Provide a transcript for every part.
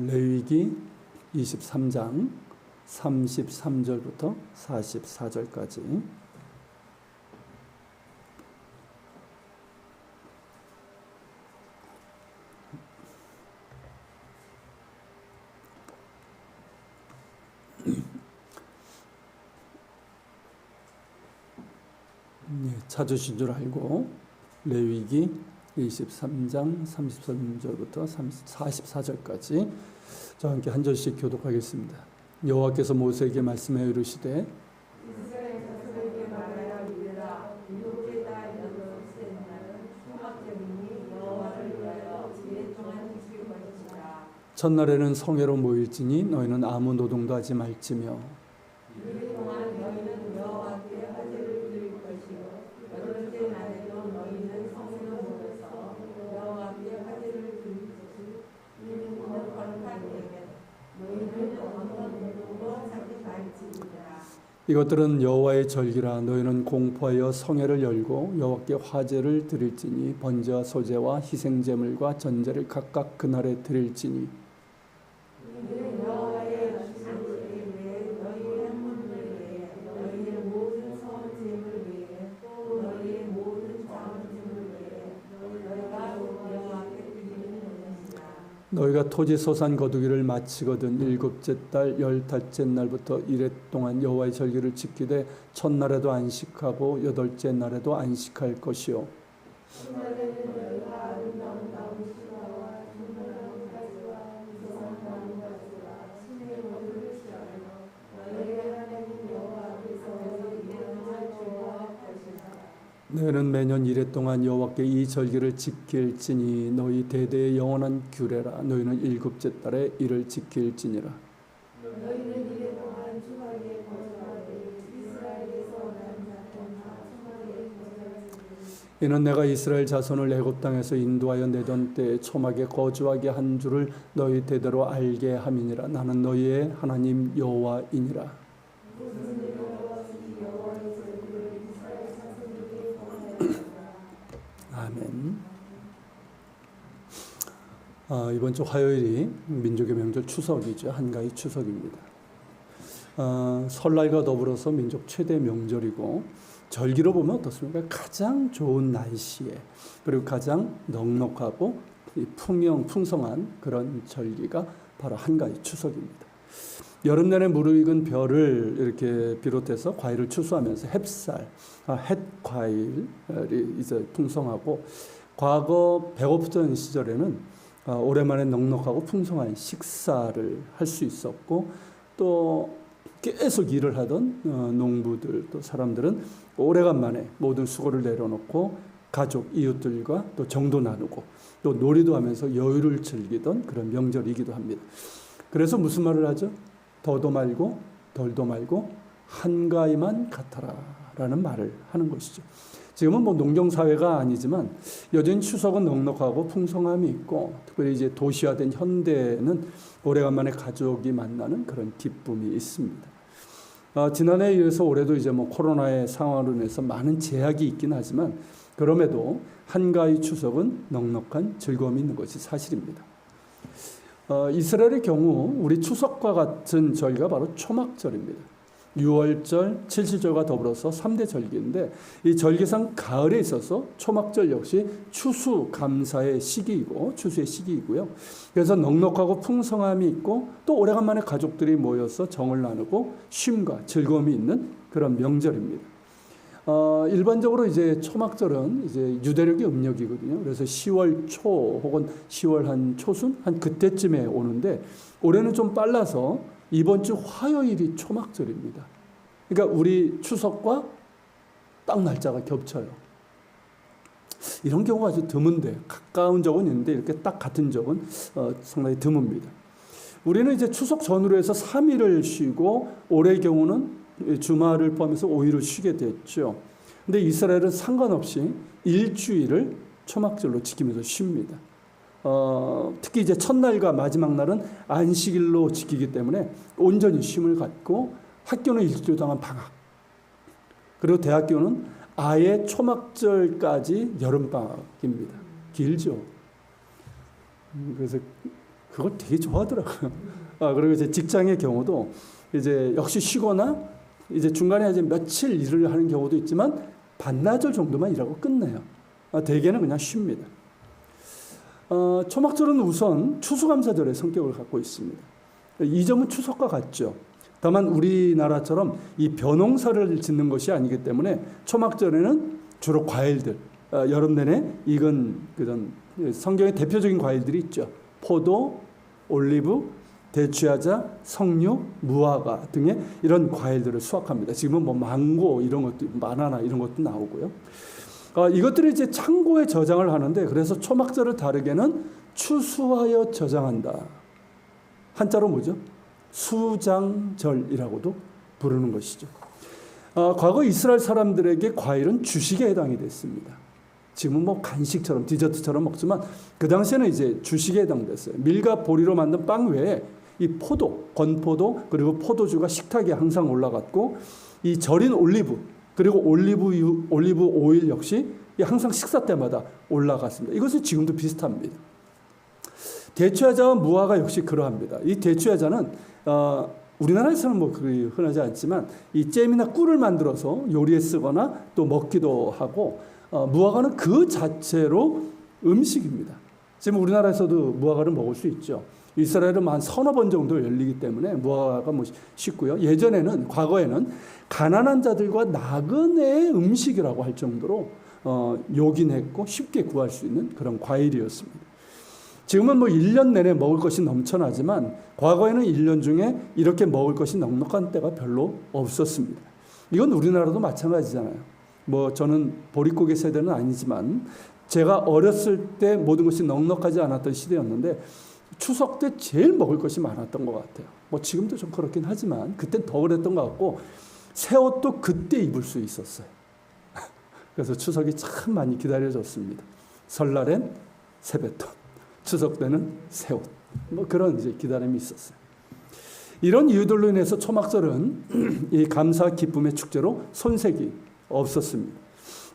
레위기 23장 33절부터 44절까지. 찾으신 줄 알고 레위기 23장 33절부터 44절까지 저와 함께 한 절씩 교독하겠습니다. 여호와께서 모세에게 말씀하여 이르시되 이스라엘 자손에게 말하여 이르라. 일곱째 달 여섯째 날은 초막절이니 여호와를 위하여 제일 동안 지킬 것이라. 첫날에는 성회로 모일지니 너희는 아무 노동도 하지 말지며 이일 동안 너희는 여호와께 화제를 드릴 것이요 여덟째 날에도 너희는 성회로 모여서 여호와께 화제를 드릴 것이 이는 거룩한 때에 너희는 어떤 노동도 하지 말지니라. 이것들은 여호와의 절기라. 너희는 공포하여 성회를 열고 여호와께 화제를 드릴지니 번제와 소제와 희생제물과 전제를 각각 그날에 드릴지니 이는 여호와의 안식일을 위해 너희의 한문을 위해 너희의 모든 성제물을 위해 또 너희의 모든 자원제물을 위해 너희가 여호와께 드리는 것이라. 너희가 토지 소산 거두기를 마치거든 일곱째 달 열달째 날부터 이레 동안 여호와의 절기를 지키되 첫날에도 안식하고 여덟째 날에도 안식할 것이요 첫날에는 너희가 아름다운 나무시와 중간나무 가지와 이상나무 가지와 신의 모든 씨앗으로 너희의 하나님 여호와 앞에서 이름을 좋아할 것이라. 너희는 매년 이레 동안 여호와께 이 절기를 지킬지니 너희 대대의 영원한 규례라. 너희는 일곱째 달에 이를 지킬지니라. 너희는 이래 동안 초막에 거절하되 이스라엘에서 난 자손과 초막에 거절하지. 이는 내가 이스라엘 자손을 애굽 땅에서 인도하여 내던 때에 초막에 거주하게 한 줄을 너희 대대로 알게 함이니라. 나는 너희의 하나님 여호와이니라. 아멘. 이번 주 화요일이 민족의 명절 추석이죠. 한가위 추석입니다. 설날과 더불어서 민족 최대 명절이고 절기로 보면 어떻습니까? 가장 좋은 날씨에 그리고 가장 넉넉하고 풍성한 그런 절기가 바로 한가위 추석입니다. 여름 내내 무르익은 별을 이렇게 비롯해서 과일을 추수하면서 햅쌀, 햇과일이 이제 풍성하고 과거 배고프던 시절에는 오랜만에 넉넉하고 풍성한 식사를 할 수 있었고 또 계속 일을 하던 농부들 또 사람들은 오래간만에 모든 수고를 내려놓고 가족, 이웃들과 또 정도 나누고 또 놀이도 하면서 여유를 즐기던 그런 명절이기도 합니다. 그래서 무슨 말을 하죠? 더도 말고 덜도 말고 한가위만 같아라 라는 말을 하는 것이죠. 지금은 뭐 농경사회가 아니지만 여전히 추석은 넉넉하고 풍성함이 있고 특별히 이제 도시화된 현대는 오래간만에 가족이 만나는 그런 기쁨이 있습니다. 지난해에 이어서 올해도 이제 뭐 코로나의 상황으로 인해서 많은 제약이 있긴 하지만 그럼에도 한가위 추석은 넉넉한 즐거움이 있는 것이 사실입니다. 이스라엘의 경우 우리 추석과 같은 절기가 바로 초막절입니다. 6월절, 7시절과 더불어서 3대 절기인데 이 절기상 가을에 있어서 초막절 역시 추수감사의 시기이고 추수의 시기이고요. 그래서 넉넉하고 풍성함이 있고 또 오래간만에 가족들이 모여서 정을 나누고 쉼과 즐거움이 있는 그런 명절입니다. 일반적으로 이제 초막절은 이제 유대력의 음력이거든요. 그래서 10월 초 혹은 10월 한 초순 한 그때쯤에 오는데 올해는 좀 빨라서 이번 주 화요일이 초막절입니다. 그러니까 우리 추석과 딱 날짜가 겹쳐요. 이런 경우가 아주 드문데 가까운 적은 있는데 이렇게 딱 같은 적은 상당히 드뭅니다. 우리는 이제 추석 전후로 해서 3일을 쉬고 올해의 경우는 주말을 포함해서 5일을 쉬게 됐죠. 근데 이스라엘은 상관없이 일주일을 초막절로 지키면서 쉽니다. 특히 이제 첫날과 마지막 날은 안식일로 지키기 때문에 온전히 쉼을 갖고 학교는 일주일 동안 방학 그리고 대학교는 아예 초막절까지 여름방학입니다. 길죠. 그래서 그걸 되게 좋아하더라고요. 그리고 이제 직장의 경우도 이제 역시 쉬거나 이제 중간에 이제 며칠 일을 하는 경우도 있지만 반나절 정도만 일하고 끝내요. 대개는 그냥 쉽니다. 초막절은 우선 추수감사절의 성격을 갖고 있습니다. 이 점은 추석과 같죠. 다만 우리나라처럼 이 벼농사를 짓는 것이 아니기 때문에 초막절에는 주로 과일들, 여름 내내 익은 그런 성경의 대표적인 과일들이 있죠. 포도, 올리브, 대추야자, 석류, 무화과 등의 이런 과일들을 수확합니다. 지금은 뭐 망고 이런 것도, 바나나 이런 것도 나오고요. 이것들이 이제 창고에 저장을 하는데, 그래서 초막절을 다르게는 추수하여 저장한다. 한자로 뭐죠? 수장절이라고도 부르는 것이죠. 과거 이스라엘 사람들에게 과일은 주식에 해당이 됐습니다. 지금은 뭐 간식처럼 디저트처럼 먹지만 그 당시에는 이제 주식에 해당됐어요. 밀과 보리로 만든 빵 외에 이 포도, 건포도 그리고 포도주가 식탁에 항상 올라갔고, 이 절인 올리브 그리고 올리브 오일 역시 항상 식사 때마다 올라갔습니다. 이것은 지금도 비슷합니다. 대추야자와 무화과 역시 그러합니다. 이 대추야자는 우리나라에서는 뭐 그리 흔하지 않지만 이 잼이나 꿀을 만들어서 요리에 쓰거나 또 먹기도 하고, 무화과는 그 자체로 음식입니다. 지금 우리나라에서도 무화과를 먹을 수 있죠. 이스라엘은 한 서너 번 정도 열리기 때문에 무화과가 뭐 쉽고요. 예전에는, 과거에는 가난한 자들과 나그네의 음식이라고 할 정도로 요긴했고 쉽게 구할 수 있는 그런 과일이었습니다. 지금은 뭐 1년 내내 먹을 것이 넘쳐나지만 과거에는 1년 중에 이렇게 먹을 것이 넉넉한 때가 별로 없었습니다. 이건 우리나라도 마찬가지잖아요. 뭐 저는 보릿고개 세대는 아니지만 제가 어렸을 때 모든 것이 넉넉하지 않았던 시대였는데 추석 때 제일 먹을 것이 많았던 것 같아요. 뭐 지금도 좀 그렇긴 하지만 그땐 더 그랬던 것 같고, 새 옷도 그때 입을 수 있었어요. 그래서 추석이 참 많이 기다려졌습니다. 설날엔 세뱃돈, 추석 때는 새 옷, 뭐 그런 이제 기다림이 있었어요. 이런 이유들로 인해서 초막절은 이 감사 기쁨의 축제로 손색이 없었습니다.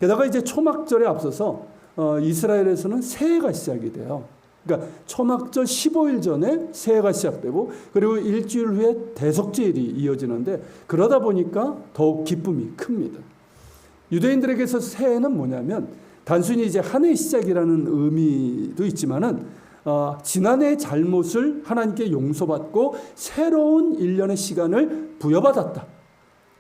게다가 이제 초막절에 앞서서 이스라엘에서는 새해가 시작이 돼요. 그러니까 초막절 15일 전에 새해가 시작되고, 그리고 일주일 후에 대속죄일이 이어지는데, 그러다 보니까 더욱 기쁨이 큽니다. 유대인들에게서 새해는 뭐냐면 단순히 이제 한 해의 시작이라는 의미도 있지만은 지난해의 잘못을 하나님께 용서받고 새로운 1년의 시간을 부여받았다,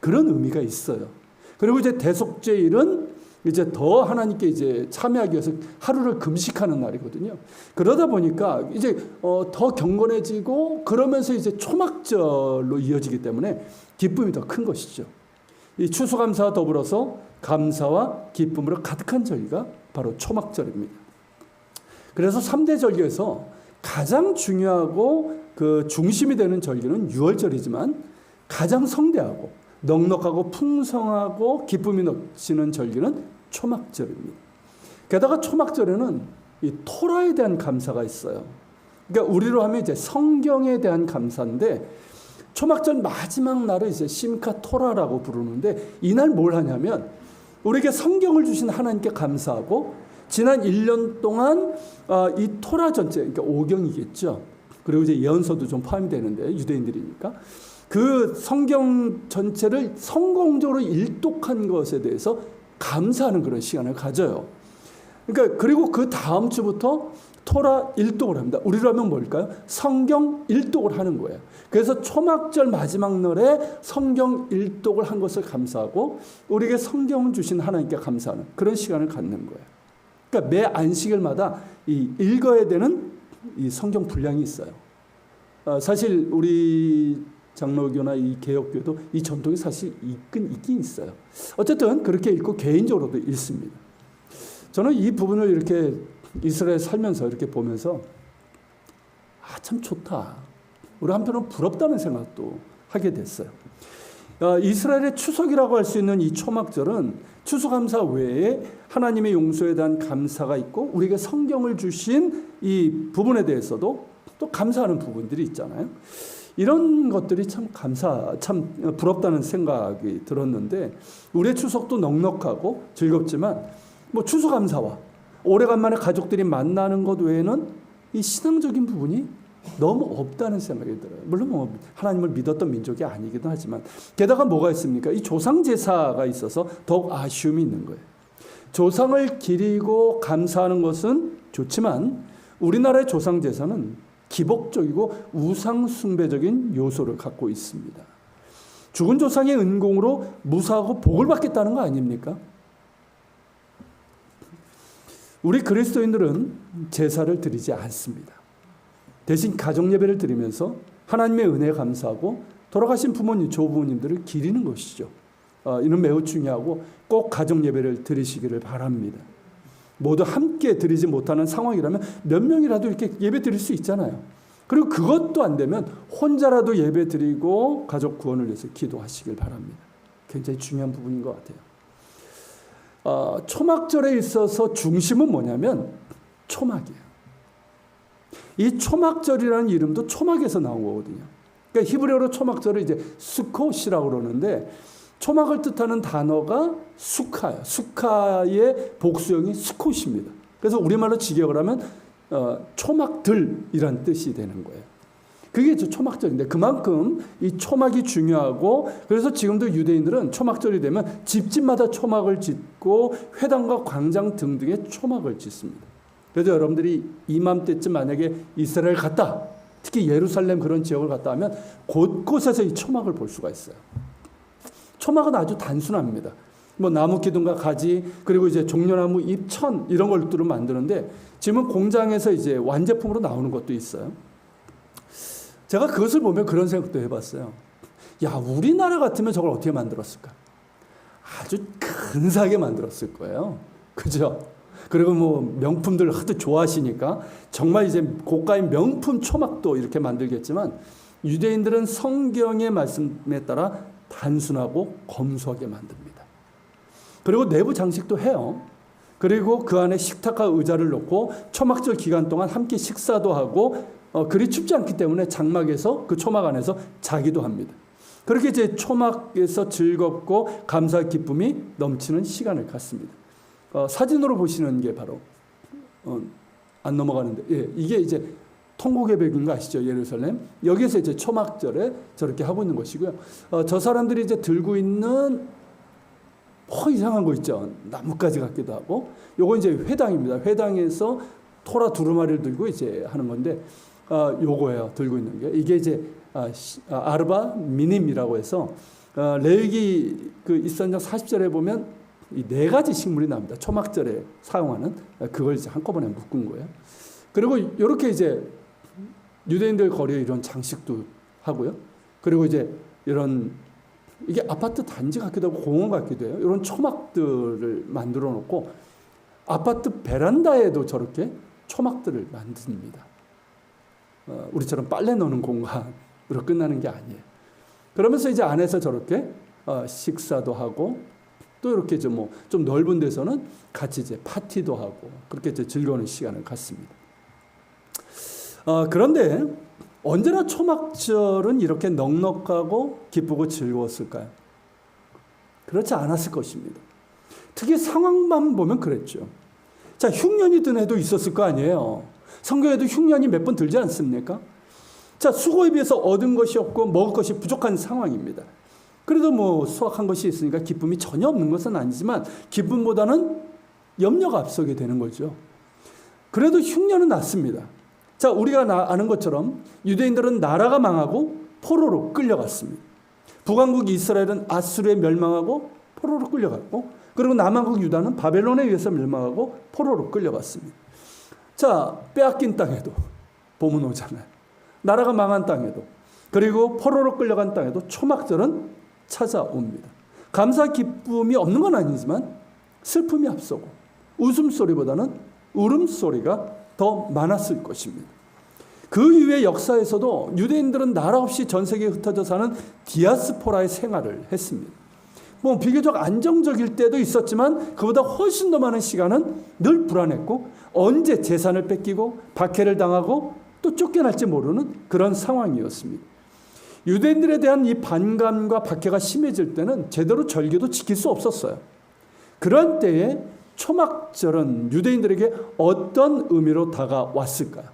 그런 의미가 있어요. 그리고 이제 대속죄일은 이제 더 하나님께 이제 참여하기 위해서 하루를 금식하는 날이거든요. 그러다 보니까 이제 더 경건해지고, 그러면서 이제 초막절로 이어지기 때문에 기쁨이 더 큰 것이죠. 이 추수감사와 더불어서 감사와 기쁨으로 가득한 절기가 바로 초막절입니다. 그래서 3대 절기에서 가장 중요하고 그 중심이 되는 절기는 유월절이지만, 가장 성대하고 넉넉하고 풍성하고 기쁨이 넘치는 절기는 초막절입니다. 게다가 초막절에는 이 토라에 대한 감사가 있어요. 그러니까 우리로 하면 이제 성경에 대한 감사인데, 초막절 마지막 날을 이제 심카 토라라고 부르는데, 이날 뭘 하냐면 우리에게 성경을 주신 하나님께 감사하고, 지난 1년 동안 이 토라 전체, 그러니까 오경이겠죠. 그리고 이제 예언서도 좀 포함이 되는데, 유대인들이니까 그 성경 전체를 성공적으로 일독한 것에 대해서 감사하는 그런 시간을 가져요. 그러니까 그리고 그 다음 주부터 토라 일독을 합니다. 우리로 하면 뭘까요? 성경 일독을 하는 거예요. 그래서 초막절 마지막 날에 성경 일독을 한 것을 감사하고, 우리에게 성경을 주신 하나님께 감사하는 그런 시간을 갖는 거예요. 그러니까 매 안식일마다 이 읽어야 되는 이 성경 분량이 있어요. 사실 우리 장로교나 이 개혁교도 이 전통이 사실 있긴 있어요. 어쨌든 그렇게 읽고 개인적으로도 읽습니다. 저는 이 부분을 이렇게 이스라엘 살면서 이렇게 보면서 참 좋다, 우리 한편으로 부럽다는 생각도 하게 됐어요. 이스라엘의 추석이라고 할 수 있는 이 초막절은 추수감사 외에 하나님의 용서에 대한 감사가 있고, 우리에게 성경을 주신 이 부분에 대해서도 또 감사하는 부분들이 있잖아요. 이런 것들이 참 부럽다는 생각이 들었는데, 우리의 추석도 넉넉하고 즐겁지만 뭐 추수감사와 오래간만에 가족들이 만나는 것 외에는 이 신앙적인 부분이 너무 없다는 생각이 들어요. 물론 뭐 하나님을 믿었던 민족이 아니기도 하지만 게다가 뭐가 있습니까? 이 조상 제사가 있어서 더욱 아쉬움이 있는 거예요. 조상을 기리고 감사하는 것은 좋지만 우리나라의 조상 제사는 기복적이고 우상 숭배적인 요소를 갖고 있습니다. 죽은 조상의 은공으로 무사하고 복을 받겠다는 거 아닙니까? 우리 그리스도인들은 제사를 드리지 않습니다. 대신 가정 예배를 드리면서 하나님의 은혜에 감사하고 돌아가신 부모님, 조부모님들을 기리는 것이죠. 이는 매우 중요하고 꼭 가정 예배를 드리시기를 바랍니다. 모두 함께 드리지 못하는 상황이라면 몇 명이라도 이렇게 예배 드릴 수 있잖아요. 그리고 그것도 안 되면 혼자라도 예배 드리고 가족 구원을 위해서 기도하시길 바랍니다. 굉장히 중요한 부분인 것 같아요. 초막절에 있어서 중심은 뭐냐면 초막이에요. 이 초막절이라는 이름도 초막에서 나온 거거든요. 그러니까 히브리어로 초막절을 이제 수콧이라고 그러는데 초막을 뜻하는 단어가 수카예요. 수카의 복수형이 수콧입니다. 그래서 우리말로 직역을 하면 초막들이란 뜻이 되는 거예요. 그게 초막절인데 그만큼 이 초막이 중요하고 그래서 지금도 유대인들은 초막절이 되면 집집마다 초막을 짓고 회당과 광장 등등에 초막을 짓습니다. 그래서 여러분들이 이맘때쯤 만약에 이스라엘 갔다, 특히 예루살렘 그런 지역을 갔다 하면 곳곳에서 이 초막을 볼 수가 있어요. 초막은 아주 단순합니다. 뭐 나무 기둥과 가지 그리고 이제 종려나무 잎, 천 이런 것들을 만드는데 지금은 공장에서 이제 완제품으로 나오는 것도 있어요. 제가 그것을 보면 그런 생각도 해봤어요. 야, 우리나라 같으면 저걸 어떻게 만들었을까? 아주 근사하게 만들었을 거예요. 그죠? 그리고 뭐 명품들 하도 좋아하시니까 정말 이제 고가의 명품 초막도 이렇게 만들겠지만 유대인들은 성경의 말씀에 따라 단순하고 검소하게 만듭니다. 그리고 내부 장식도 해요. 그리고 그 안에 식탁과 의자를 놓고 초막절 기간 동안 함께 식사도 하고 그리 춥지 않기 때문에 장막에서 그 초막 안에서 자기도 합니다. 그렇게 이제 초막에서 즐겁고 감사 기쁨이 넘치는 시간을 갖습니다. 사진으로 보시는 게 바로 안 넘어가는데 이게 이제 통곡의 벽인 거 아시죠? 예루살렘. 여기서 이제 초막절에 저렇게 하고 있는 것이고요. 저 사람들이 이제 들고 있는 이상한 거 있죠. 나뭇가지 같기도 하고. 요거 이제 회당입니다. 회당에서 토라 두루마리를 들고 이제 하는 건데 요거예요. 들고 있는 게. 이게 이제 아르바 미님이라고 해서 레위기 그 이스라엘장 40절에 보면 이 네 가지 식물이 나옵니다. 초막절에 사용하는 그걸 이제 한꺼번에 묶은 거예요. 그리고 이렇게 이제 유대인들 거리에 이런 장식도 하고요. 그리고 이제 이런 이게 아파트 단지 같기도 하고 공원 같기도 해요. 이런 초막들을 만들어 놓고 아파트 베란다에도 저렇게 초막들을 만듭니다. 우리처럼 빨래 넣는 공간으로 끝나는 게 아니에요. 그러면서 이제 안에서 저렇게 식사도 하고 또 이렇게 좀 넓은 데서는 같이 이제 파티도 하고 그렇게 이제 즐거운 시간을 갖습니다. 그런데 언제나 초막절은 이렇게 넉넉하고 기쁘고 즐거웠을까요? 그렇지 않았을 것입니다. 특히 상황만 보면 그랬죠. 자, 흉년이 든 해도 있었을 거 아니에요. 성경에도 흉년이 몇 번 들지 않습니까? 자, 수고에 비해서 얻은 것이 없고 먹을 것이 부족한 상황입니다. 그래도 뭐 수확한 것이 있으니까 기쁨이 전혀 없는 것은 아니지만 기쁨보다는 염려가 앞서게 되는 거죠. 그래도 흉년은 났습니다. 자, 우리가 아는 것처럼 유대인들은 나라가 망하고 포로로 끌려갔습니다. 북왕국 이스라엘은 아수르에 멸망하고 포로로 끌려갔고 그리고 남왕국 유다는 바벨론에 의해서 멸망하고 포로로 끌려갔습니다. 자, 빼앗긴 땅에도 봄은 오잖아요. 나라가 망한 땅에도 그리고 포로로 끌려간 땅에도 초막절은 찾아옵니다. 감사 기쁨이 없는 건 아니지만 슬픔이 앞서고 웃음소리보다는 울음소리가 더 많았을 것입니다. 그 이후의 역사에서도 유대인들은 나라 없이 전 세계에 흩어져 사는 디아스포라의 생활을 했습니다. 뭐 비교적 안정적일 때도 있었지만 그보다 훨씬 더 많은 시간은 늘 불안했고 언제 재산을 뺏기고 박해를 당하고 또 쫓겨날지 모르는 그런 상황이었습니다. 유대인들에 대한 이 반감과 박해가 심해질 때는 제대로 절기도 지킬 수 없었어요. 그런 때에 초막절은 유대인들에게 어떤 의미로 다가왔을까요?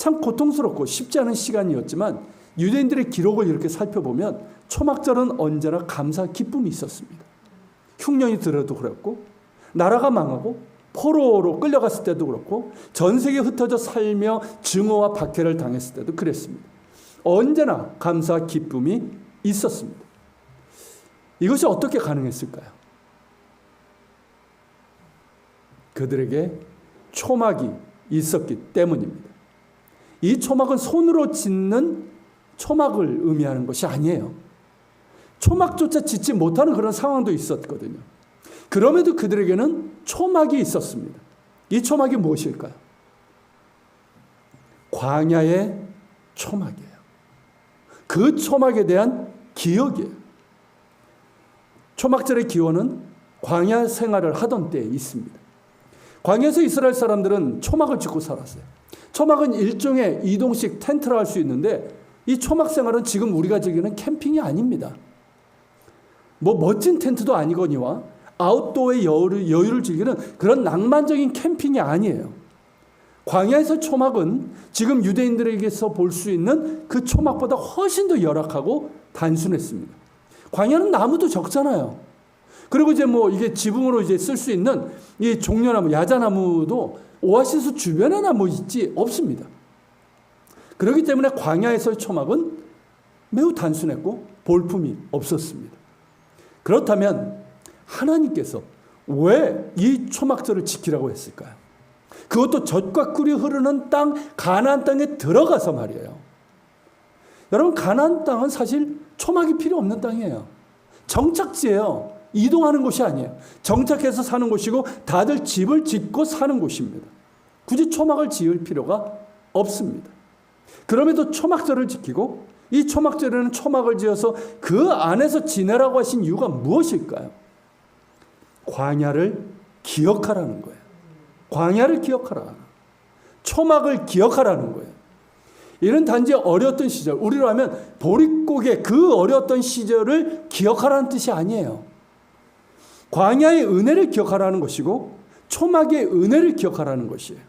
참 고통스럽고 쉽지 않은 시간이었지만 유대인들의 기록을 이렇게 살펴보면 초막절은 언제나 감사 기쁨이 있었습니다. 흉년이 들어도 그랬고 나라가 망하고 포로로 끌려갔을 때도 그렇고 전 세계에 흩어져 살며 증오와 박해를 당했을 때도 그랬습니다. 언제나 감사 기쁨이 있었습니다. 이것이 어떻게 가능했을까요? 그들에게 초막이 있었기 때문입니다. 이 초막은 손으로 짓는 초막을 의미하는 것이 아니에요. 초막조차 짓지 못하는 그런 상황도 있었거든요. 그럼에도 그들에게는 초막이 있었습니다. 이 초막이 무엇일까요? 광야의 초막이에요. 그 초막에 대한 기억이에요. 초막절의 기원은 광야 생활을 하던 때에 있습니다. 광야에서 이스라엘 사람들은 초막을 짓고 살았어요. 초막은 일종의 이동식 텐트라 할 수 있는데 이 초막 생활은 지금 우리가 즐기는 캠핑이 아닙니다. 뭐 멋진 텐트도 아니거니와 아웃도어의 여유를 즐기는 그런 낭만적인 캠핑이 아니에요. 광야에서 초막은 지금 유대인들에게서 볼 수 있는 그 초막보다 훨씬 더 열악하고 단순했습니다. 광야는 나무도 적잖아요. 그리고 이제 뭐 이게 지붕으로 이제 쓸 수 있는 이 종려나무, 야자나무도 오아시스 주변에 나무 있지 없습니다. 그렇기 때문에 광야에서의 초막은 매우 단순했고 볼품이 없었습니다. 그렇다면 하나님께서 왜 이 초막절을 지키라고 했을까요? 그것도 젖과 꿀이 흐르는 땅 가나안 땅에 들어가서 말이에요. 여러분 가나안 땅은 사실 초막이 필요 없는 땅이에요. 정착지예요. 이동하는 곳이 아니에요. 정착해서 사는 곳이고 다들 집을 짓고 사는 곳입니다. 굳이 초막을 지을 필요가 없습니다. 그럼에도 초막절을 지키고 이 초막절에는 초막을 지어서 그 안에서 지내라고 하신 이유가 무엇일까요? 광야를 기억하라는 거예요. 광야를 기억하라. 초막을 기억하라는 거예요. 이는 단지 어려웠던 시절, 우리로 하면 보릿고개 그 어려웠던 시절을 기억하라는 뜻이 아니에요. 광야의 은혜를 기억하라는 것이고 초막의 은혜를 기억하라는 것이에요.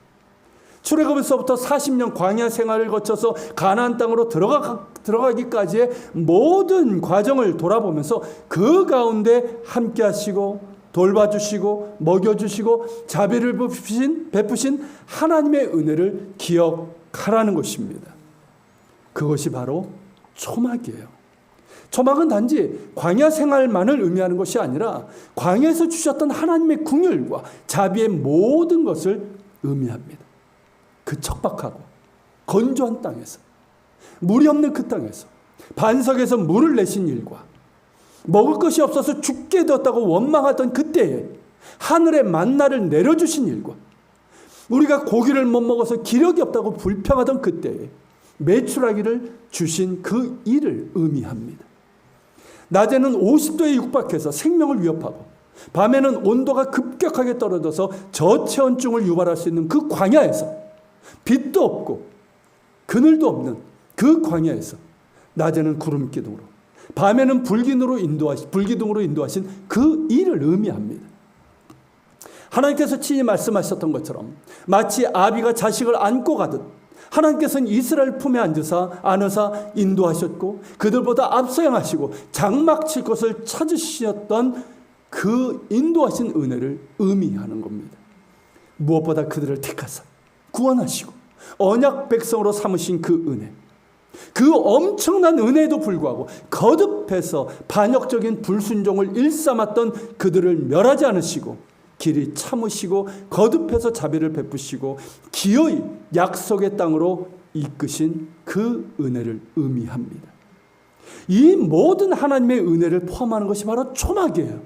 출애굽에서부터 40년 광야 생활을 거쳐서 가나안 땅으로 들어가기까지의 모든 과정을 돌아보면서 그 가운데 함께 하시고 돌봐주시고 먹여주시고 자비를 베푸신 하나님의 은혜를 기억하라는 것입니다. 그것이 바로 초막이에요. 초막은 단지 광야 생활만을 의미하는 것이 아니라 광야에서 주셨던 하나님의 긍휼과 자비의 모든 것을 의미합니다. 그 척박하고 건조한 땅에서 물이 없는 그 땅에서 반석에서 물을 내신 일과 먹을 것이 없어서 죽게 되었다고 원망하던 그때에 하늘의 만나를 내려주신 일과 우리가 고기를 못 먹어서 기력이 없다고 불평하던 그때에 메추라기를 주신 그 일을 의미합니다. 낮에는 50도에 육박해서 생명을 위협하고 밤에는 온도가 급격하게 떨어져서 저체온증을 유발할 수 있는 그 광야에서 빛도 없고 그늘도 없는 그 광야에서 낮에는 구름 기둥으로 밤에는 불기둥으로 인도하신 그 일을 의미합니다. 하나님께서 친히 말씀하셨던 것처럼 마치 아비가 자식을 안고 가듯 하나님께서는 이스라엘 품에 안으사 인도하셨고 그들보다 앞서 행하시고 장막 칠 것을 찾으셨던 그 인도하신 은혜를 의미하는 겁니다. 무엇보다 그들을 택하사 구원하시고 언약 백성으로 삼으신 그 은혜, 그 엄청난 은혜에도 불구하고 거듭해서 반역적인 불순종을 일삼았던 그들을 멸하지 않으시고 길이 참으시고 거듭해서 자비를 베푸시고 기어이 약속의 땅으로 이끄신 그 은혜를 의미합니다. 이 모든 하나님의 은혜를 포함하는 것이 바로 초막이에요.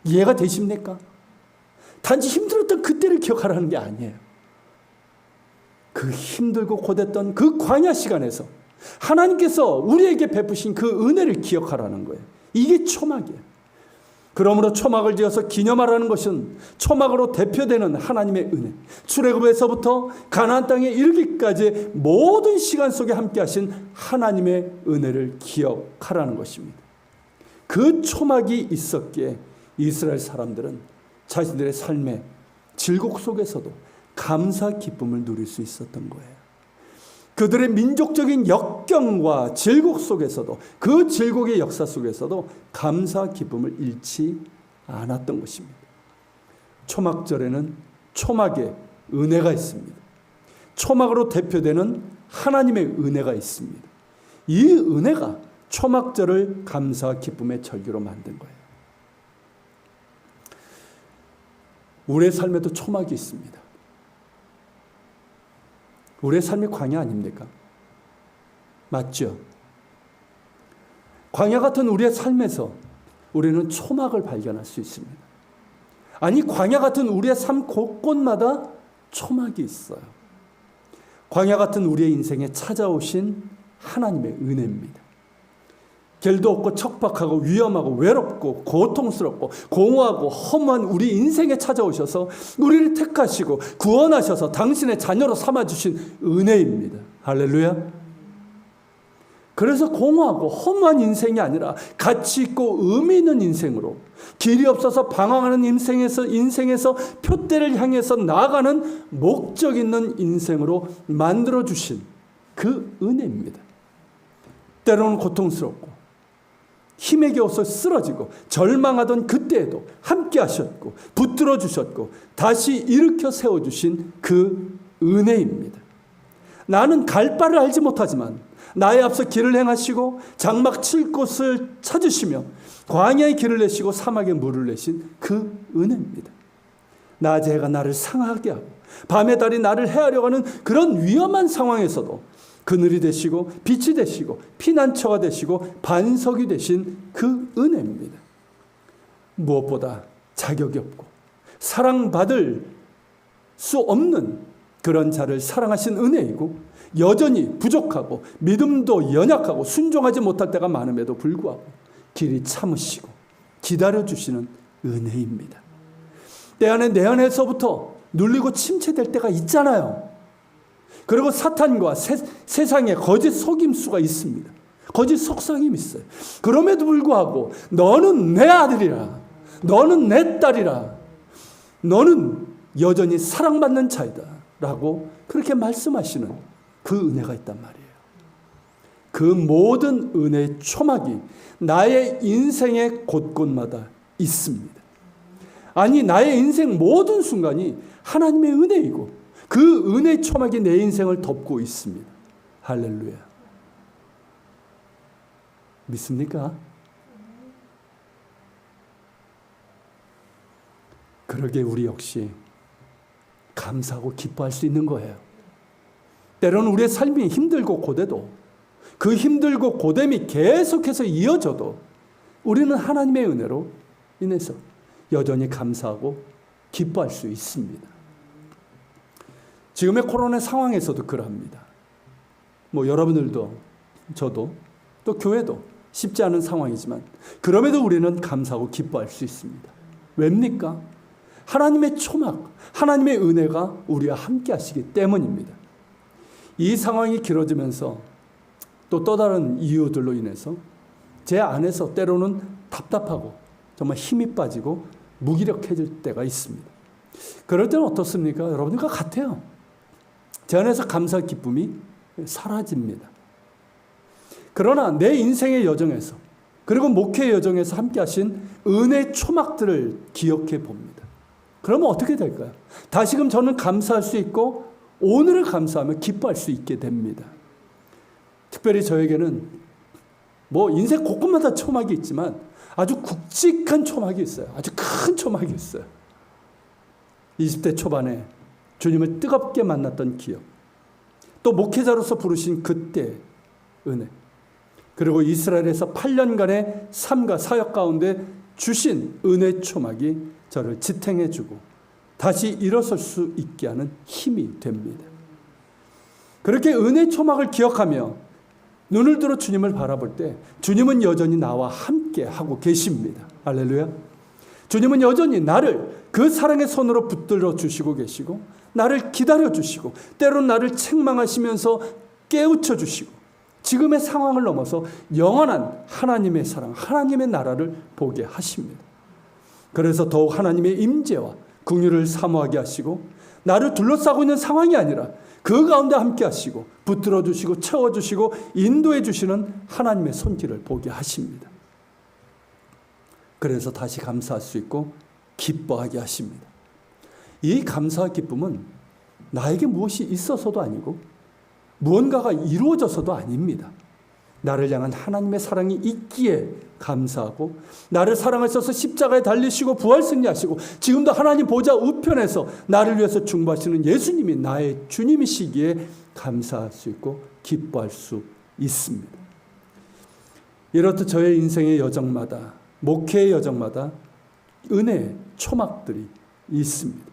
이해가 되십니까? 단지 힘들었던 그때를 기억하라는 게 아니에요. 그 힘들고 고됐던 그 광야 시간에서 하나님께서 우리에게 베푸신 그 은혜를 기억하라는 거예요. 이게 초막이에요. 그러므로 초막을 지어서 기념하라는 것은 초막으로 대표되는 하나님의 은혜, 출애굽에서부터 가나안 땅에 이르기까지 모든 시간 속에 함께 하신 하나님의 은혜를 기억하라는 것입니다. 그 초막이 있었기에 이스라엘 사람들은 자신들의 삶의 질곡 속에서도 감사 기쁨을 누릴 수 있었던 거예요. 그들의 민족적인 역경과 질곡 속에서도, 그 질곡의 역사 속에서도 감사 기쁨을 잃지 않았던 것입니다. 초막절에는 초막의 은혜가 있습니다. 초막으로 대표되는 하나님의 은혜가 있습니다. 이 은혜가 초막절을 감사 기쁨의 절기로 만든 거예요. 우리의 삶에도 초막이 있습니다. 우리의 삶이 광야 아닙니까? 맞죠? 광야 같은 우리의 삶에서 우리는 초막을 발견할 수 있습니다. 아니, 광야 같은 우리의 삶 곳곳마다 초막이 있어요. 광야 같은 우리의 인생에 찾아오신 하나님의 은혜입니다. 길도 없고 척박하고 위험하고 외롭고 고통스럽고 공허하고 허무한 우리 인생에 찾아오셔서 우리를 택하시고 구원하셔서 당신의 자녀로 삼아주신 은혜입니다. 할렐루야. 그래서 공허하고 허무한 인생이 아니라 가치 있고 의미 있는 인생으로, 길이 없어서 방황하는 인생에서 표대를 향해서 나아가는 목적 있는 인생으로 만들어주신 그 은혜입니다. 때로는 고통스럽고 힘에 겨워서 쓰러지고 절망하던 그때에도 함께 하셨고 붙들어 주셨고 다시 일으켜 세워주신 그 은혜입니다. 나는 갈 바를 알지 못하지만 나의 앞서 길을 행하시고 장막 칠 곳을 찾으시며 광야의 길을 내시고 사막에 물을 내신 그 은혜입니다. 낮에 해가 나를 상하게 하고 밤에 달이 나를 해하려고 하는 그런 위험한 상황에서도 그늘이 되시고 빛이 되시고 피난처가 되시고 반석이 되신 그 은혜입니다. 무엇보다 자격이 없고 사랑받을 수 없는 그런 자를 사랑하신 은혜이고, 여전히 부족하고 믿음도 연약하고 순종하지 못할 때가 많음에도 불구하고 길이 참으시고 기다려주시는 은혜입니다. 때 안에 내 안에서부터 눌리고 침체될 때가 있잖아요. 그리고 사탄과 세상의 거짓 속임수가 있습니다. 거짓 속삭임이 있어요. 그럼에도 불구하고 너는 내 아들이라, 너는 내 딸이라, 너는 여전히 사랑받는 자이다 라고 그렇게 말씀하시는 그 은혜가 있단 말이에요. 그 모든 은혜의 초막이 나의 인생의 곳곳마다 있습니다. 아니, 나의 인생 모든 순간이 하나님의 은혜이고 그 은혜의 초막이 내 인생을 덮고 있습니다. 할렐루야. 믿습니까? 그러게 우리 역시 감사하고 기뻐할 수 있는 거예요. 때로는 우리의 삶이 힘들고 고되도, 그 힘들고 고됨이 계속해서 이어져도 우리는 하나님의 은혜로 인해서 여전히 감사하고 기뻐할 수 있습니다. 지금의 코로나 상황에서도 그러합니다. 여러분들도 저도 또 교회도 쉽지 않은 상황이지만 그럼에도 우리는 감사하고 기뻐할 수 있습니다. 왜입니까? 하나님의 초막, 하나님의 은혜가 우리와 함께 하시기 때문입니다. 이 상황이 길어지면서 또 다른 이유들로 인해서 제 안에서 때로는 답답하고 정말 힘이 빠지고 무기력해질 때가 있습니다. 그럴 때는 어떻습니까? 여러분들과 같아요. 제 안에서 감사 기쁨이 사라집니다. 그러나 내 인생의 여정에서, 그리고 목회 여정에서 함께 하신 은혜 초막들을 기억해 봅니다. 그러면 어떻게 될까요? 다시금 저는 감사할 수 있고 오늘을 감사하며 기뻐할 수 있게 됩니다. 특별히 저에게는 인생 곳곳마다 초막이 있지만 아주 굵직한 초막이 있어요. 아주 큰 초막이 있어요. 20대 초반에 주님을 뜨겁게 만났던 기억, 또 목회자로서 부르신 그때 은혜, 그리고 이스라엘에서 8년간의 삶과 사역 가운데 주신 은혜 초막이 저를 지탱해주고 다시 일어설 수 있게 하는 힘이 됩니다. 그렇게 은혜 초막을 기억하며 눈을 들어 주님을 바라볼 때 주님은 여전히 나와 함께 하고 계십니다. 할렐루야. 주님은 여전히 나를 그 사랑의 손으로 붙들어 주시고 계시고 나를 기다려 주시고 때로는 나를 책망하시면서 깨우쳐 주시고 지금의 상황을 넘어서 영원한 하나님의 사랑, 하나님의 나라를 보게 하십니다. 그래서 더욱 하나님의 임재와 긍휼을 사모하게 하시고 나를 둘러싸고 있는 상황이 아니라 그 가운데 함께 하시고 붙들어 주시고 채워주시고 인도해 주시는 하나님의 손길을 보게 하십니다. 그래서 다시 감사할 수 있고 기뻐하게 하십니다. 이 감사와 기쁨은 나에게 무엇이 있어서도 아니고 무언가가 이루어져서도 아닙니다. 나를 향한 하나님의 사랑이 있기에 감사하고, 나를 사랑하셔서 십자가에 달리시고 부활 승리하시고 지금도 하나님 보좌 우편에서 나를 위해서 중보하시는 예수님이 나의 주님이시기에 감사할 수 있고 기뻐할 수 있습니다. 이렇듯 저의 인생의 여정마다, 목회의 여정마다 은혜의 초막들이 있습니다.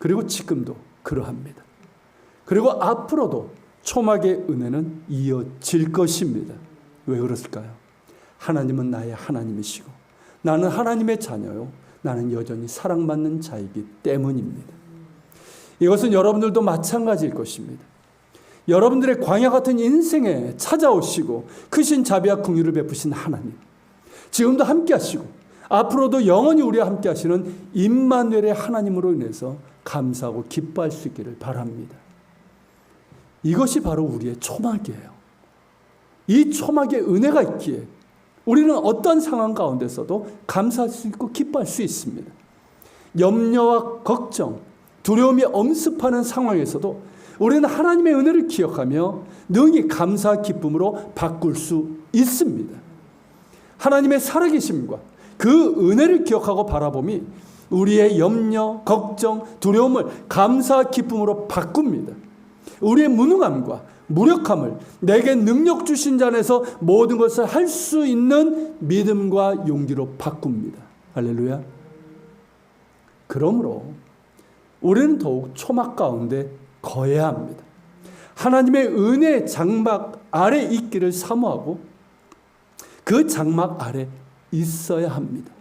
그리고 지금도 그러합니다. 그리고 앞으로도 초막의 은혜는 이어질 것입니다. 왜 그랬을까요? 하나님은 나의 하나님이시고 나는 하나님의 자녀요, 나는 여전히 사랑받는 자이기 때문입니다. 이것은 여러분들도 마찬가지일 것입니다. 여러분들의 광야 같은 인생에 찾아오시고 크신 자비와 긍휼을 베푸신 하나님, 지금도 함께 하시고 앞으로도 영원히 우리와 함께 하시는 임마누엘의 하나님으로 인해서 감사하고 기뻐할 수 있기를 바랍니다. 이것이 바로 우리의 초막이에요. 이 초막의 은혜가 있기에 우리는 어떤 상황 가운데서도 감사할 수 있고 기뻐할 수 있습니다. 염려와 걱정, 두려움이 엄습하는 상황에서도 우리는 하나님의 은혜를 기억하며 능히 감사와 기쁨으로 바꿀 수 있습니다. 하나님의 살아계심과 그 은혜를 기억하고 바라봄이 우리의 염려, 걱정, 두려움을 감사와 기쁨으로 바꿉니다. 우리의 무능함과 무력함을 내게 능력 주신 자 안에서 모든 것을 할 수 있는 믿음과 용기로 바꿉니다. 할렐루야. 그러므로 우리는 더욱 초막 가운데 거해야 합니다. 하나님의 은혜의 장막 아래 있기를 사모하고 그 장막 아래 있어야 합니다.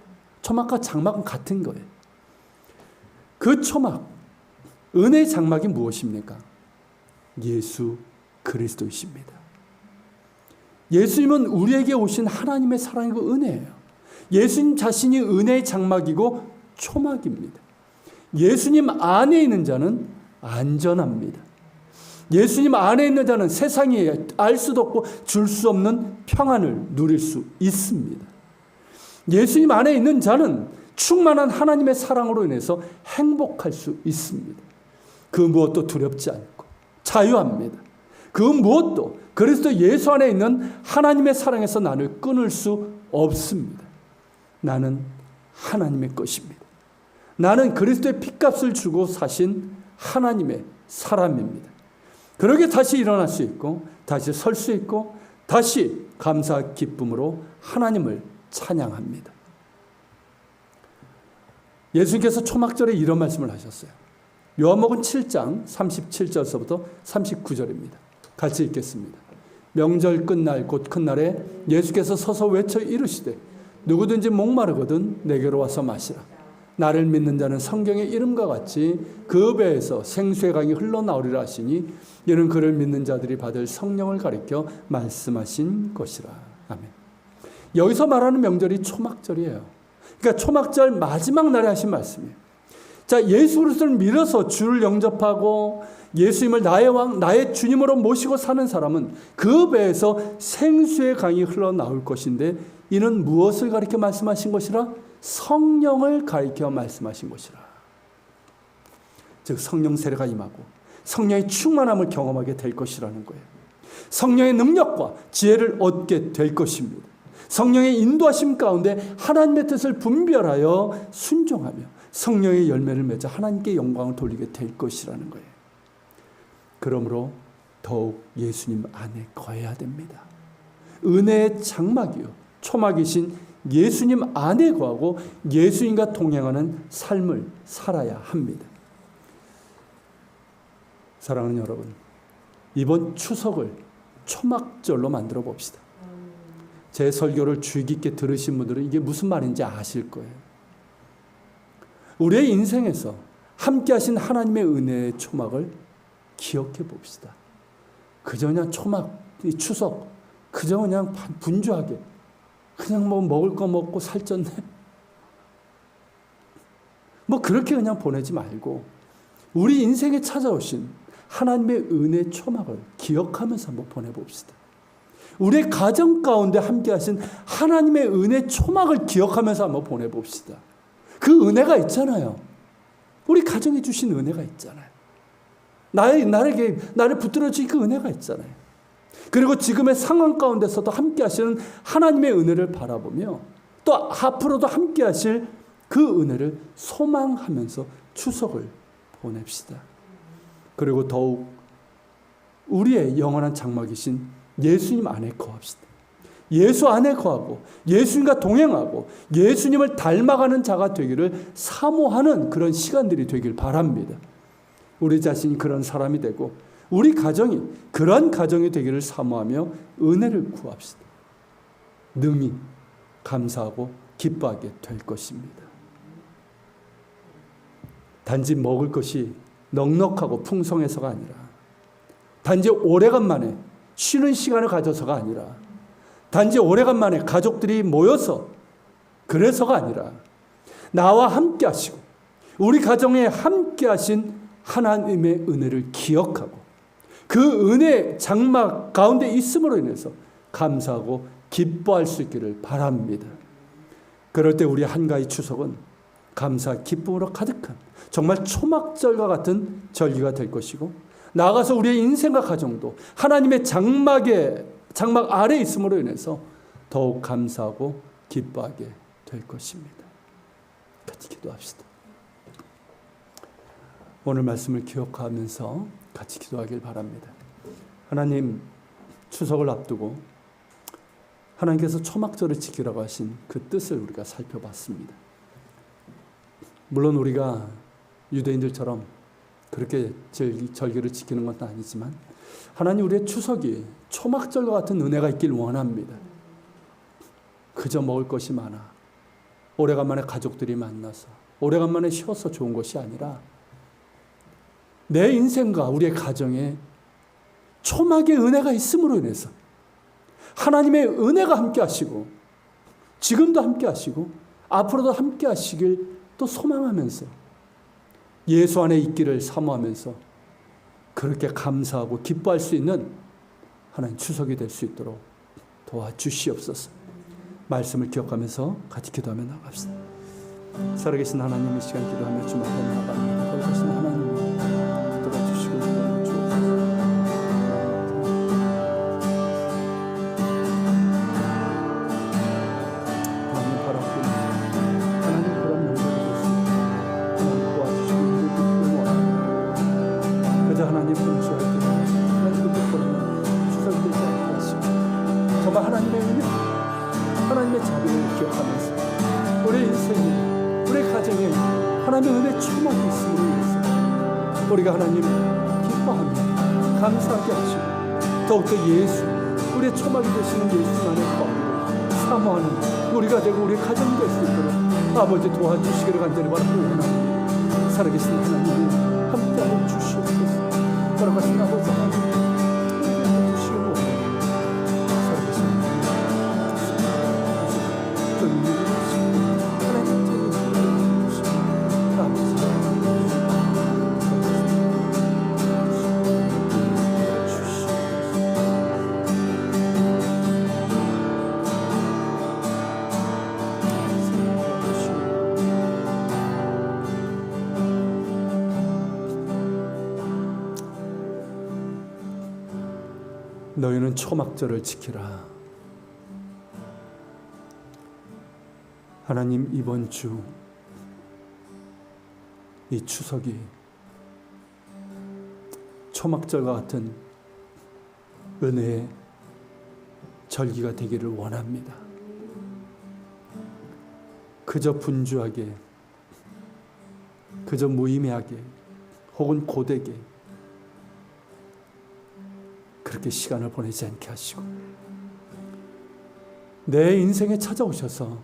초막과 장막은 같은 거예요. 그 초막, 은혜의 장막이 무엇입니까? 예수 그리스도이십니다. 예수님은 우리에게 오신 하나님의 사랑이고 은혜예요. 예수님 자신이 은혜의 장막이고 초막입니다. 예수님 안에 있는 자는 안전합니다. 예수님 안에 있는 자는 세상에 알 수도 없고 줄 수 없는 평안을 누릴 수 있습니다. 예수님 안에 있는 자는 충만한 하나님의 사랑으로 인해서 행복할 수 있습니다. 그 무엇도 두렵지 않고 자유합니다. 그 무엇도 그리스도 예수 안에 있는 하나님의 사랑에서 나를 끊을 수 없습니다. 나는 하나님의 것입니다. 나는 그리스도의 핏값을 주고 사신 하나님의 사람입니다. 그러게 다시 일어날 수 있고 다시 설 수 있고 다시 감사 기쁨으로 하나님을 찬양합니다. 예수님께서 초막절에 이런 말씀을 하셨어요. 요한복음 7장 37절서부터 39절입니다. 같이 읽겠습니다. 명절 끝날 곧 큰 날에 예수께서 서서 외쳐 이르시되 누구든지 목마르거든 내게로 와서 마시라. 나를 믿는 자는 성경의 이름과 같이 그 배에서 생수의 강이 흘러나오리라 하시니 이는 그를 믿는 자들이 받을 성령을 가리켜 말씀하신 것이라. 아멘. 여기서 말하는 명절이 초막절이에요. 그러니까 초막절 마지막 날에 하신 말씀이에요. 자, 예수 그리스도를 믿어서 주를 영접하고 예수님을 나의 왕, 나의 주님으로 모시고 사는 사람은 그 배에서 생수의 강이 흘러나올 것인데 이는 무엇을 가리켜 말씀하신 것이라? 성령을 가리켜 말씀하신 것이라. 즉 성령 세례가 임하고 성령의 충만함을 경험하게 될 것이라는 거예요. 성령의 능력과 지혜를 얻게 될 것입니다. 성령의 인도하심 가운데 하나님의 뜻을 분별하여 순종하며 성령의 열매를 맺어 하나님께 영광을 돌리게 될 것이라는 거예요. 그러므로 더욱 예수님 안에 거해야 됩니다. 은혜의 장막이요 초막이신 예수님 안에 거하고 예수님과 동행하는 삶을 살아야 합니다. 사랑하는 여러분, 이번 추석을 초막절로 만들어 봅시다. 제 설교를 주의 깊게 들으신 분들은 이게 무슨 말인지 아실 거예요. 우리의 인생에서 함께 하신 하나님의 은혜의 초막을 기억해 봅시다. 그저 그냥 초막, 이 추석, 그저 그냥 분주하게 그냥 뭐 먹을 거 먹고 살쪘네. 뭐 그렇게 그냥 보내지 말고 우리 인생에 찾아오신 하나님의 은혜 초막을 기억하면서 한번 보내봅시다. 우리의 가정 가운데 함께 하신 하나님의 은혜 초막을 기억하면서 한번 보내봅시다. 그 은혜가 있잖아요. 우리 가정에 주신 은혜가 있잖아요. 나를 붙들어 주신 그 은혜가 있잖아요. 그리고 지금의 상황 가운데서도 함께 하시는 하나님의 은혜를 바라보며 또 앞으로도 함께 하실 그 은혜를 소망하면서 추석을 보냅시다. 그리고 더욱 우리의 영원한 장막이신 예수님 안에 거합시다. 예수 안에 거하고 예수님과 동행하고 예수님을 닮아가는 자가 되기를 사모하는 그런 시간들이 되길 바랍니다. 우리 자신이 그런 사람이 되고 우리 가정이 그런 가정이 되기를 사모하며 은혜를 구합시다. 능히 감사하고 기뻐하게 될 것입니다. 단지 먹을 것이 넉넉하고 풍성해서가 아니라, 단지 오래간만에 쉬는 시간을 가져서가 아니라, 단지 오래간만에 가족들이 모여서 그래서가 아니라, 나와 함께 하시고 우리 가정에 함께 하신 하나님의 은혜를 기억하고 그 은혜 장막 가운데 있음으로 인해서 감사하고 기뻐할 수 있기를 바랍니다. 그럴 때 우리 한가위 추석은 감사, 기쁨으로 가득한 정말 초막절과 같은 절기가 될 것이고, 나아가서 우리의 인생과 가정도 하나님의 장막 아래 있음으로 인해서 더욱 감사하고 기뻐하게 될 것입니다. 같이 기도합시다. 오늘 말씀을 기억하면서 같이 기도하길 바랍니다. 하나님, 추석을 앞두고 하나님께서 초막절을 지키라고 하신 그 뜻을 우리가 살펴봤습니다. 물론 우리가 유대인들처럼 그렇게 절기를 지키는 것도 아니지만 하나님, 우리의 추석이 초막절과 같은 은혜가 있길 원합니다. 그저 먹을 것이 많아, 오래간만에 가족들이 만나서 오래간만에 쉬어서 좋은 것이 아니라 내 인생과 우리의 가정에 초막의 은혜가 있음으로 인해서 하나님의 은혜가 함께 하시고 지금도 함께 하시고 앞으로도 함께 하시길 또 소망하면서 예수 안에 있기를 사모하면서 그렇게 감사하고 기뻐할 수 있는 하나님 추석이 될 수 있도록 도와주시옵소서. 말씀을 기억하면서 같이 기도하며 나갑시다. 살아계신 하나님, 이 시간 기도하며 주님 앞에 나갑니다. 거룩하신 하나님, 붙들어 주시고 주옵소서. 하나님 바라옵니다. 하나님 그런 명령을 주시고 하나님 도와주시고 우리 기쁨을 그저 하나님 분주할 때 하나님 기쁨을 추석이 되지 않게 하시고 정말 하나님의 은혜, 하나님의 자비를 기억하면서 우리 인생이 우리 가정에 하나님의 은혜 충만히 있음으로 인해서 우리가 하나님 기뻐하며 감사하게 하시고 더욱더 예수, 우리의 초막이 되시는 예수 안에 거하기를 사모하는 우리가 되고 우리의 가정이 될 수 있도록 아버지 도와주시기를 간절히 바라고 원합니다. 살아계신 하나님 함께하여 주시옵소서. 돌아가신 아버지 하나님 우리에게 주시고 살아계신 하나님 너희는 초막절을 지키라. 하나님, 이번 주 이 추석이 초막절과 같은 은혜의 절기가 되기를 원합니다. 그저 분주하게, 그저 무의미하게 혹은 고되게 그렇게 시간을 보내지 않게 하시고 내 인생에 찾아오셔서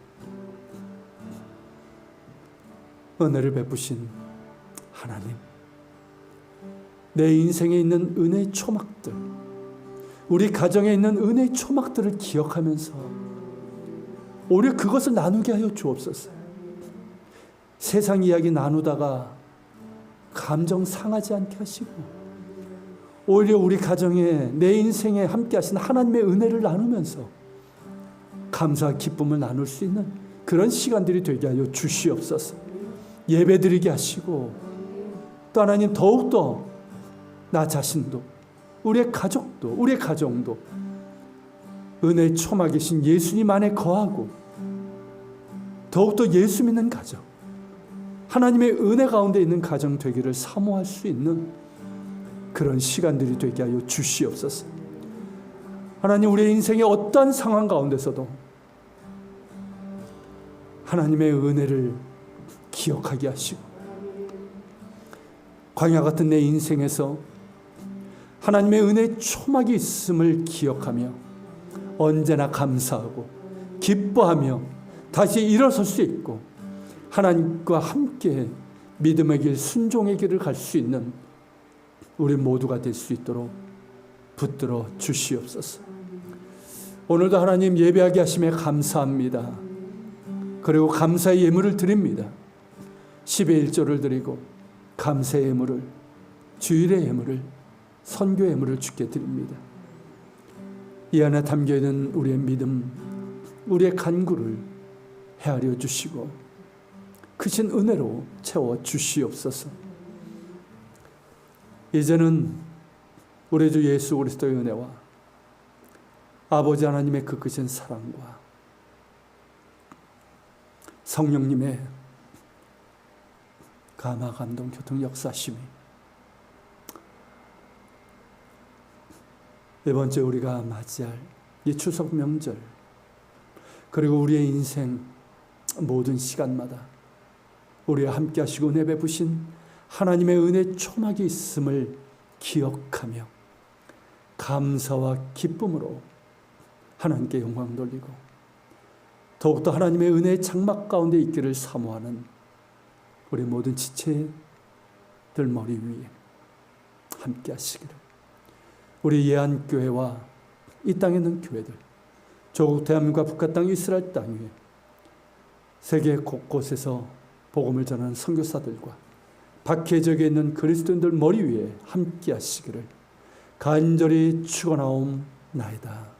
은혜를 베푸신 하나님, 내 인생에 있는 은혜의 초막들, 우리 가정에 있는 은혜의 초막들을 기억하면서 오히려 그것을 나누게 하여 주옵소서. 세상 이야기 나누다가 감정 상하지 않게 하시고 오히려 우리 가정에 내 인생에 함께 하신 하나님의 은혜를 나누면서 감사와 기쁨을 나눌 수 있는 그런 시간들이 되게 하여 주시옵소서. 예배드리게 하시고 또 하나님 더욱더 나 자신도 우리의 가족도 우리의 가정도 은혜의 초막에 계신 예수님 안에 거하고 더욱더 예수 믿는 가정, 하나님의 은혜 가운데 있는 가정 되기를 사모할 수 있는 그런 시간들이 되게 하여 주시옵소서. 하나님, 우리의 인생의 어떠한 상황 가운데서도 하나님의 은혜를 기억하게 하시고 광야 같은 내 인생에서 하나님의 은혜의 초막이 있음을 기억하며 언제나 감사하고 기뻐하며 다시 일어설 수 있고 하나님과 함께 믿음의 길, 순종의 길을 갈 수 있는 우리 모두가 될 수 있도록 붙들어 주시옵소서. 오늘도 하나님 예배하게 하심에 감사합니다. 그리고 감사의 예물을 드립니다. 10의 1조를 드리고 감사의 예물을, 주일의 예물을, 선교의 예물을 주께 드립니다. 이 안에 담겨있는 우리의 믿음, 우리의 간구를 헤아려 주시고 크신 은혜로 채워 주시옵소서. 이제는 우리 주 예수 그리스도의 은혜와 아버지 하나님의 그 크신 사랑과 성령님의 감화 감동 교통 역사심이 이번 주 우리가 맞이할 이 추석 명절 그리고 우리의 인생 모든 시간마다 우리와 함께 하시고 은혜 베푸신 하나님의 은혜 초막이 있음을 기억하며 감사와 기쁨으로 하나님께 영광 돌리고 더욱더 하나님의 은혜의 장막 가운데 있기를 사모하는 우리 모든 지체들 머리 위에 함께 하시기를 우리 예안교회와 이 땅에 있는 교회들 조국 대한민국과 북한 땅 이스라엘 땅 위에 세계 곳곳에서 복음을 전하는 선교사들과 박해 지역에 있는 그리스도인들 머리 위에 함께 하시기를 간절히 축원하옵나이다.